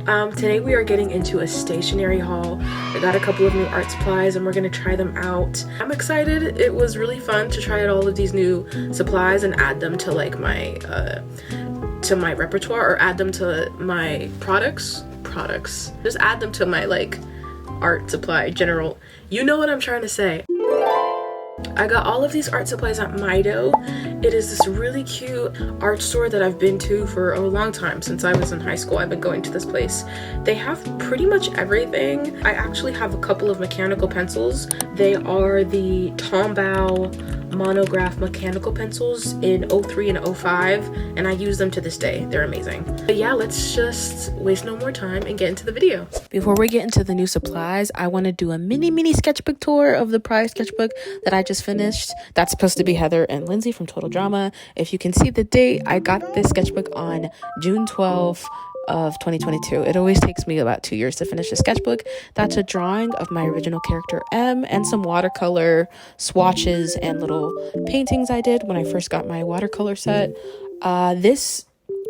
Today we are getting into a stationery haul. I got a couple of new art supplies and we're gonna try them out. I'm excited. It was really fun to try out all of these new supplies and add them to like my repertoire, or add them to my products. Just add them to my like art supply general. You know what I'm trying to say. I got all of these art supplies at Mido. It is this really cute art store that I've been to for a long time. Since I was in high school, I've been going to this place. They have pretty much everything. I actually have a couple of mechanical pencils. They are the Tombow monograph mechanical pencils in 03 and 05, and I use them to this day. They're amazing. But yeah, let's just waste no more time and get into the video. Before we get into the new supplies, I want to do a mini sketchbook tour of the prior sketchbook that I just finished. That's supposed to be Heather and Lindsay from Total Drama. If you can see the date, I got this sketchbook on June 12th of 2022. It always takes me about 2 years to finish a sketchbook. That's a drawing of my original character M and some watercolor swatches and little paintings I did when I first got my watercolor set. This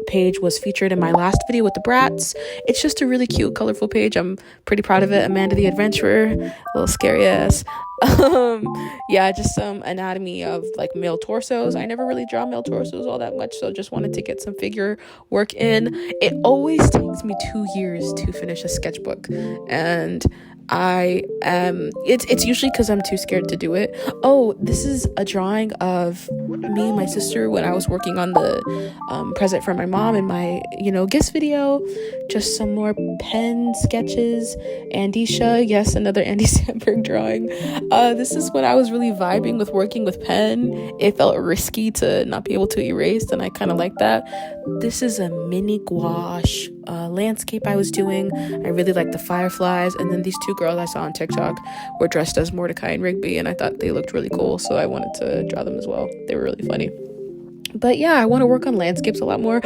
page was featured in my last video with the brats. It's just a really cute, colorful page. I'm pretty proud of it. Amanda the Adventurer, a little scary ass. Yeah, just some anatomy of like male torsos. I never really draw male torsos all that much, so just wanted to get some figure work in. It always takes me 2 years to finish a sketchbook, and it's usually because I'm too scared to do it. Oh, this is a drawing of me and my sister when I was working on the present for my mom in my gifts video. Just some more pen sketches. Andisha, yes, another Andy Samberg drawing. This is when I was really vibing with working with pen. It felt risky to not be able to erase, and I kind of like that. This is a mini gouache landscape I was doing. I really like the fireflies, and then these two girls I saw on TikTok were dressed as Mordecai and Rigby, and I thought they looked really cool, so I wanted to draw them as well. They were really funny. But yeah, I want to work on landscapes a lot more.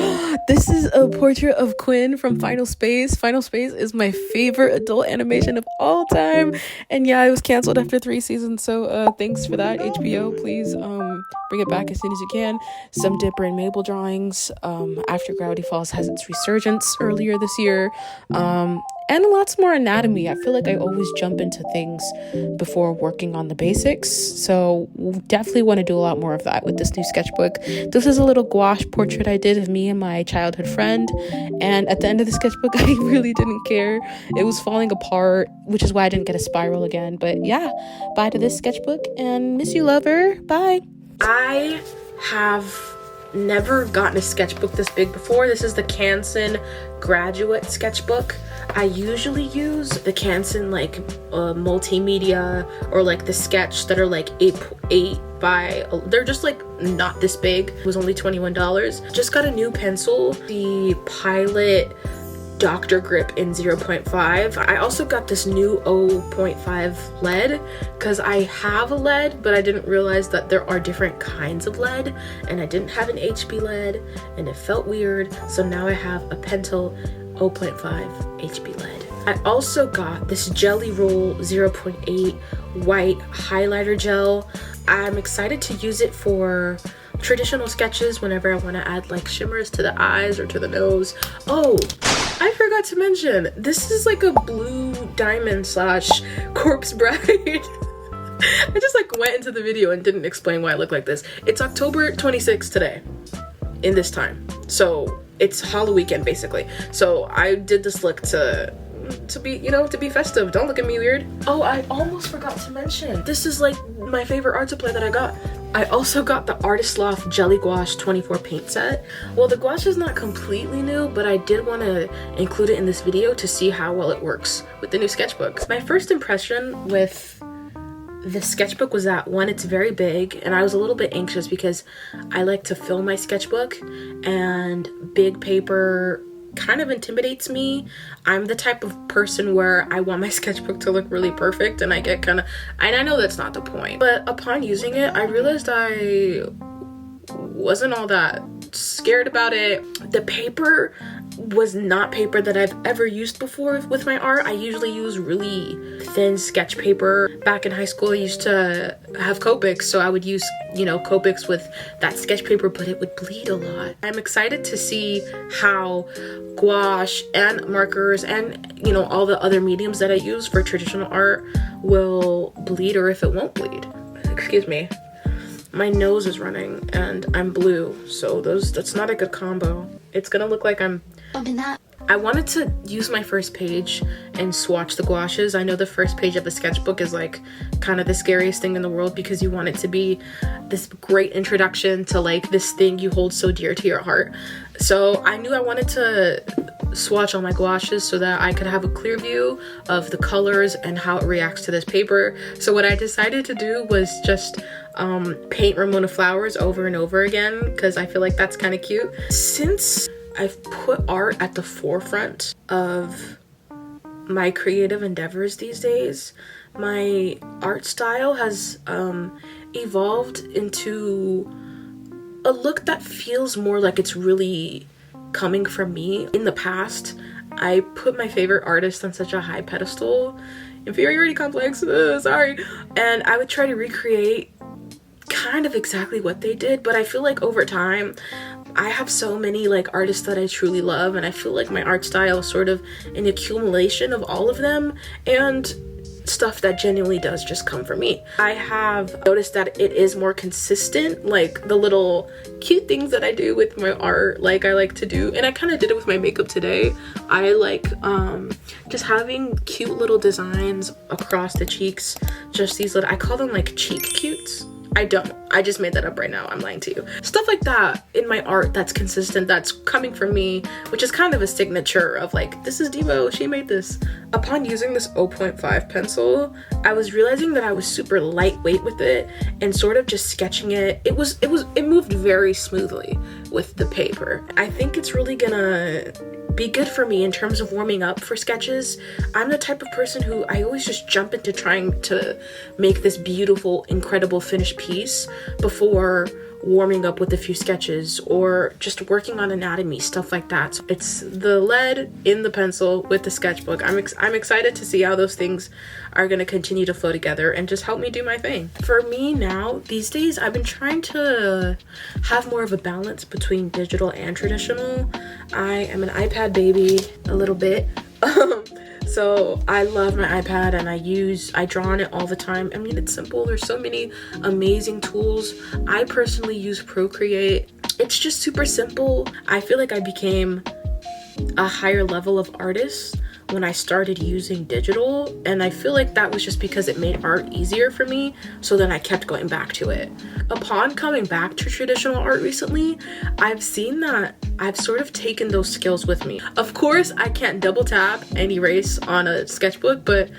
This is a portrait of Quinn from Final Space. Final Space is my favorite adult animation of all time. And yeah, it was canceled after 3 seasons. So thanks for that, HBO. Please bring it back as soon as you can. Some Dipper and Mabel drawings. After Gravity Falls has its resurgence earlier this year. And lots more anatomy. I feel like I always jump into things before working on the basics. So definitely want to do a lot more of that with this new sketchbook. This is a little gouache portrait I did of me and my childhood friend. And at the end of the sketchbook, I really didn't care. It was falling apart, which is why I didn't get a spiral again. But yeah, bye to this sketchbook and miss you, lover. Bye. I have never gotten a sketchbook this big before. This is the Canson graduate sketchbook. I usually use the Canson like multimedia or like the sketch that are like 8 by, they're just like not this big. It was only $21. Just got a new pencil, the Pilot Dr. Grip in 0.5. I also got this new 0.5 lead because I have a lead, but I didn't realize that there are different kinds of lead, and I didn't have an HB lead and it felt weird. So now I have a Pentel 0.5 HB lead. I also got this Jelly Roll 0.8 white highlighter gel. I'm excited to use it for traditional sketches whenever I want to add like shimmers to the eyes or to the nose. Oh, I forgot to mention, this is like a blue diamond / corpse bride. I just like went into the video and didn't explain why I look like this. It's October 26th today in this time. So it's Halloween weekend basically. So I did this look to be festive. Don't look at me weird. Oh, I almost forgot to mention, this is like my favorite art supply that I got. I also got the Artist Loft Jelly Gouache 24 paint set. Well, the gouache is not completely new, but I did want to include it in this video to see how well it works with the new sketchbook. My first impression with the sketchbook was that, one, it's very big, and I was a little bit anxious because I like to fill my sketchbook, and big paper kind of intimidates me. I'm the type of person where I want my sketchbook to look really perfect, and I get and I know that's not the point, but upon using it, I realized I wasn't all that scared about it. The paper was not paper that I've ever used before with my art. I usually use really thin sketch paper. Back in high school, I used to have Copics, so I would use, you know, Copics with that sketch paper, but it would bleed a lot. I'm excited to see how gouache and markers and, you know, all the other mediums that I use for traditional art will bleed, or if it won't bleed. Excuse me. My nose is running and I'm blue, so that's not a good combo. It's gonna look like I'm bumping that. I wanted to use my first page and swatch the gouaches. I know the first page of a sketchbook is like kind of the scariest thing in the world because you want it to be this great introduction to like this thing you hold so dear to your heart. So I knew I wanted to swatch all my gouaches so that I could have a clear view of the colors and how it reacts to this paper. So what I decided to do was just paint Ramona flowers over and over again because I feel like that's kind of cute. Since I've put art at the forefront of my creative endeavors these days, my art style has evolved into a look that feels more like it's really coming from me. In the past, I put my favorite artist on such a high pedestal, inferiority complex, sorry, and I would try to recreate kind of exactly what they did, but I feel like over time I have so many like artists that I truly love, and I feel like my art style is sort of an accumulation of all of them and stuff that genuinely does just come from me. I have noticed that it is more consistent, like the little cute things that I do with my art, like I like to do, and I kind of did it with my makeup today. I like just having cute little designs across the cheeks, just these little, I call them like cheek cutes. I just made that up right now, I'm lying to you. Stuff like that in my art that's consistent, that's coming from me, which is kind of a signature of like, this is Devo, she made this. Upon using this 0.5 pencil, I was realizing that I was super lightweight with it and sort of just sketching it. It moved very smoothly with the paper. I think it's really gonna be good for me in terms of warming up for sketches. I'm the type of person who I always just jump into trying to make this beautiful, incredible finished piece before warming up with a few sketches or just working on anatomy, stuff like that. So it's the lead in the pencil with the sketchbook. I'm excited to see how those things are going to continue to flow together and just help me do my thing. For me now, these days, I've been trying to have more of a balance between digital and traditional. I am an iPad baby a little bit. So I love my iPad and I draw on it all the time. I mean, it's simple. There's so many amazing tools. I personally use Procreate. It's just super simple. I feel like I became a higher level of artist when I started using digital, and I feel like that was just because it made art easier for me, so then I kept going back to it. Upon coming back to traditional art recently, I've seen that I've sort of taken those skills with me. Of course, I can't double tap and erase on a sketchbook, but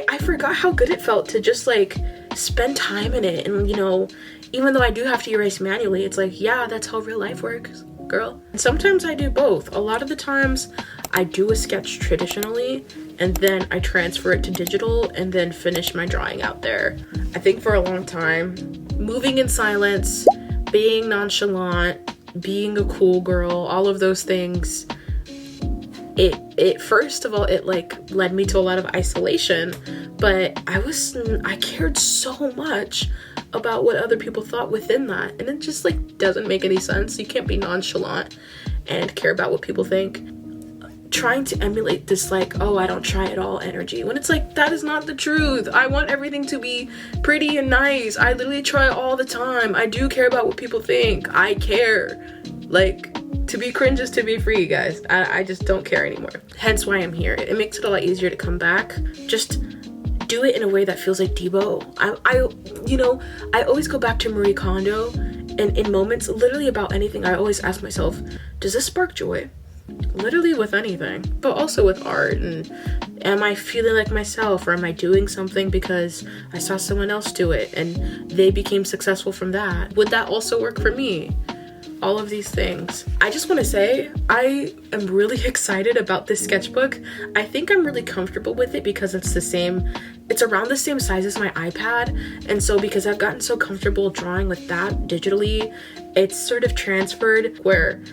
I forgot how good it felt to just like spend time in it. And you know, even though I do have to erase manually, it's like, yeah, that's how real life works, girl. Sometimes I do both. A lot of the times I do a sketch traditionally and then I transfer it to digital and then finish my drawing out there. I think for a long time, moving in silence, being nonchalant, being a cool girl, all of those things, it first of all, it like led me to a lot of isolation, but I cared so much about what other people thought within that, and it just like doesn't make any sense. You can't be nonchalant and care about what people think, trying to emulate this like, oh, I don't try at all energy, when it's like, that is not the truth. I want everything to be pretty and nice. I literally try all the time. I do care about what people think. I care. Like, to be cringe is to be free, guys. I just don't care anymore. Hence why I'm here. It makes it a lot easier to come back. Just do it in a way that feels like Debo. I always go back to Marie Kondo, and in moments, literally about anything, I always ask myself, does this spark joy? Literally with anything, but also with art. And am I feeling like myself, or am I doing something because I saw someone else do it and they became successful from that? Would that also work for me? All of these things. I just want to say I am really excited about this sketchbook. I think I'm really comfortable with it because it's around the same size as my iPad, and so because I've gotten so comfortable drawing with that digitally, it's sort of transferred where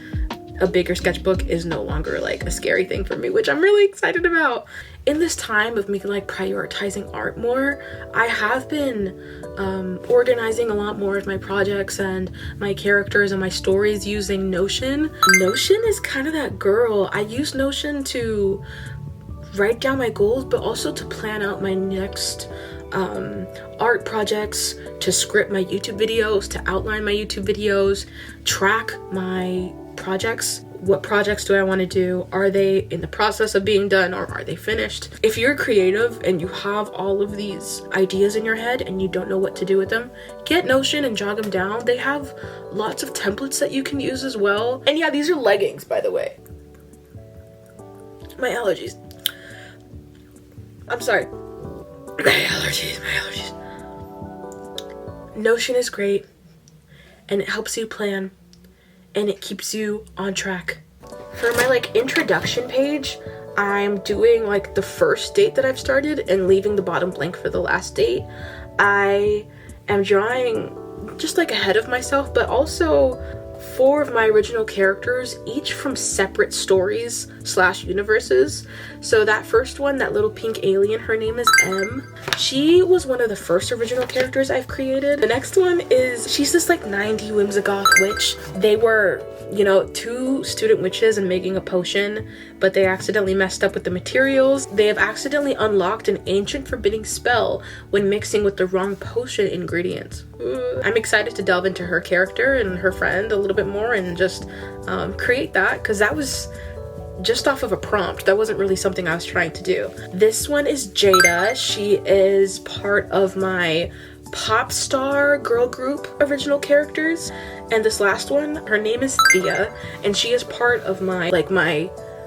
a bigger sketchbook is no longer like a scary thing for me, which I'm really excited about. In this time of me like prioritizing art more, I have been organizing a lot more of my projects and my characters and my stories using Notion. Notion is kind of that girl. I use Notion to write down my goals, but also to plan out my next art projects, to script my YouTube videos, to outline my YouTube videos, track my projects. What projects do I want to do? Are they in the process of being done, or are they finished? If you're creative and you have all of these ideas in your head and you don't know what to do with them, get Notion and jog them down. They have lots of templates that you can use as well. And yeah, these are leggings, by the way. My allergies. I'm sorry. My allergies. Notion is great, and it helps you plan, and it keeps you on track. For my like introduction page, I'm doing like the first date that I've started and leaving the bottom blank for the last date. I am drawing just like ahead of myself, but also 4 of my original characters, each from separate stories / universes. So that first one, that little pink alien, her name is M. She was one of the first original characters I've created. The next one is, she's this like 90 whimsigoth witch. They were, you know, 2 student witches and making a potion, but they accidentally messed up with the materials. They have accidentally unlocked an ancient forbidding spell when mixing with the wrong potion ingredients. I'm excited to delve into her character and her friend a little bit more and just create that, because that was just off of a prompt. That wasn't really something I was trying to do. This one is Jada. She is part of my pop star girl group original characters. And this last one, her name is Thea, and she is part of my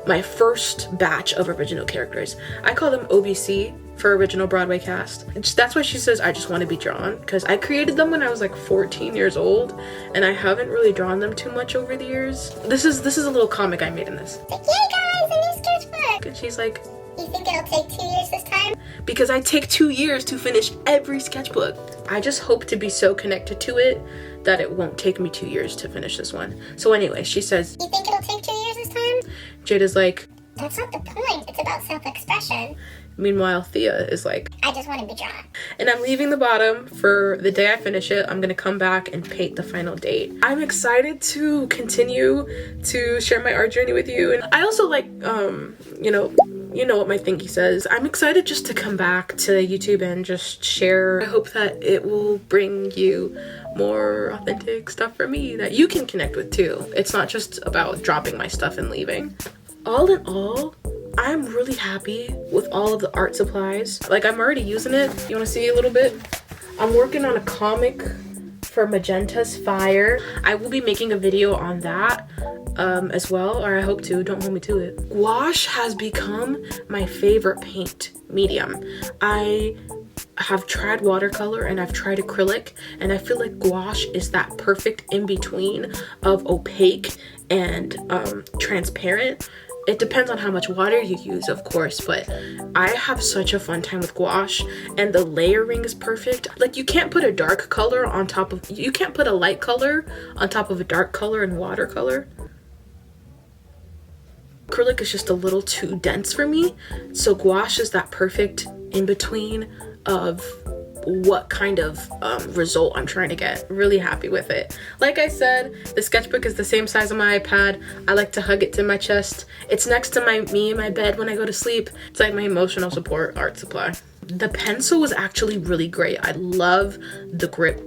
my first batch of original characters. I call them OBC for original Broadway cast. That's why she says I just want to be drawn, because I created them when I was like 14 years old, and I haven't really drawn them too much over the years. This is a little comic I made in this. Like, yay guys, a new sketchbook! And she's like, you think it'll take 2 years this time? Because I take 2 years to finish every sketchbook. I just hope to be so connected to it that it won't take me 2 years to finish this one. So anyway, she says, you think it'll take 2 years this time? Jada's like, that's not the point, it's about self-expression. Meanwhile, Thea is like, I just want to be drawn. And I'm leaving the bottom for the day I finish it. I'm gonna come back and paint the final date. I'm excited to continue to share my art journey with you. And I also like, you know what my thingy says. I'm excited just to come back to YouTube and just share. I hope that it will bring you more authentic stuff from me that you can connect with too. It's not just about dropping my stuff and leaving. All in all, I'm really happy with all of the art supplies. Like, I'm already using it. You want to see a little bit? I'm working on a comic for Magenta's Fire. I will be making a video on that as well, or I hope to. Don't hold me to it. Gouache has become my favorite paint medium. I have tried watercolor and I've tried acrylic, and I feel like gouache is that perfect in between of opaque and transparent. It depends on how much water you use, of course, but I have such a fun time with gouache, and the layering is perfect. Like, you can't put a dark color on top of, you can't put a light color on top of a dark color in watercolor. Acrylic is just a little too dense for me, so gouache is that perfect in between of what kind of result I'm trying to get. Really happy with it. Like I said, the sketchbook is the same size on my iPad. I like to hug it to my chest. It's next to me in my bed when I go to sleep. It's like my emotional support art supply. The pencil was actually really great. I love the grip.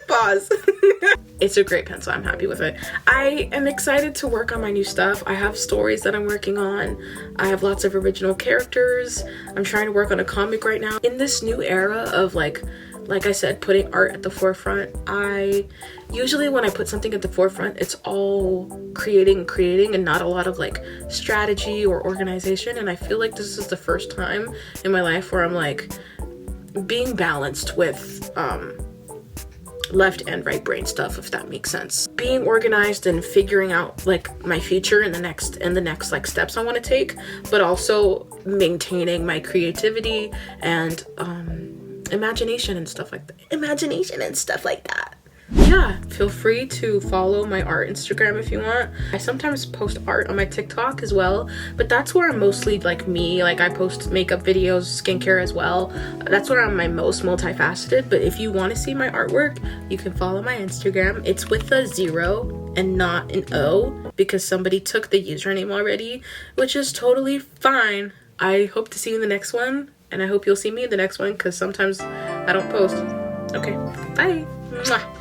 Pause. It's a great pencil. I'm happy with it. I am excited to work on my new stuff. I have stories that I'm working on. I have lots of original characters. I'm trying to work on a comic right now. In this new era of like I said, putting art at the forefront, I usually, when I put something at the forefront, it's all creating and not a lot of like strategy or organization. And I feel like this is the first time in my life where I'm like being balanced with left and right brain stuff, if that makes sense. Being organized and figuring out like my future and the next like steps I want to take, but also maintaining my creativity and imagination and stuff like that. Yeah, feel free to follow my art Instagram if you want. I sometimes post art on my TikTok as well, but that's where I'm mostly like me. Like I post makeup videos, skincare as well. That's where I'm my most multifaceted. But if you want to see my artwork, you can follow my Instagram. It's with a 0 and not an O because somebody took the username already, which is totally fine. I hope to see you in the next one, and I hope you'll see me in the next one because sometimes I don't post. Okay, bye. Mwah.